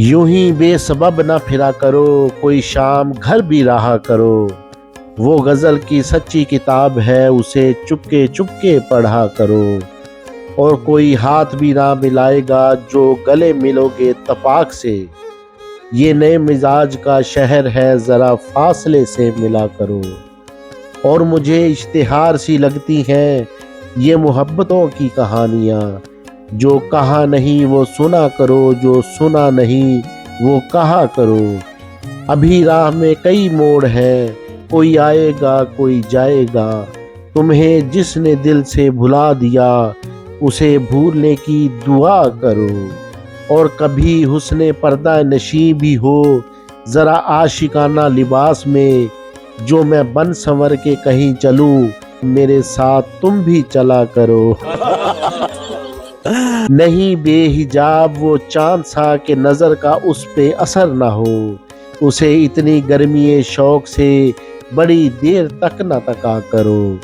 यूं ही बेसबब न फिरा करो, कोई शाम घर भी रहा करो। वो गज़ल की सच्ची किताब है, उसे चुपके चुपके पढ़ा करो। और कोई हाथ भी ना मिलाएगा जो गले मिलोगे तपाक से। ये नए मिजाज का शहर है, ज़रा फासले से मिला करो। और मुझे इश्तिहार सी लगती हैं ये मोहब्बतों की कहानियाँ। जो कहा नहीं वो सुना करो, जो सुना नहीं वो कहा करो। अभी राह में कई मोड़ हैं, कोई आएगा कोई जाएगा। तुम्हें जिसने दिल से भुला दिया, उसे भूलने की दुआ करो। और कभी हुस्ने पर्दा नशी भी हो, ज़रा आशिकाना लिबास में। जो मैं बन संवर के कहीं चलूं, मेरे साथ तुम भी चला करो। नहीं बेहिजाब वो चांद सा कि नजर का उस पे असर ना हो। उसे इतनी गर्मी शौक से बड़ी देर तक न तका करो।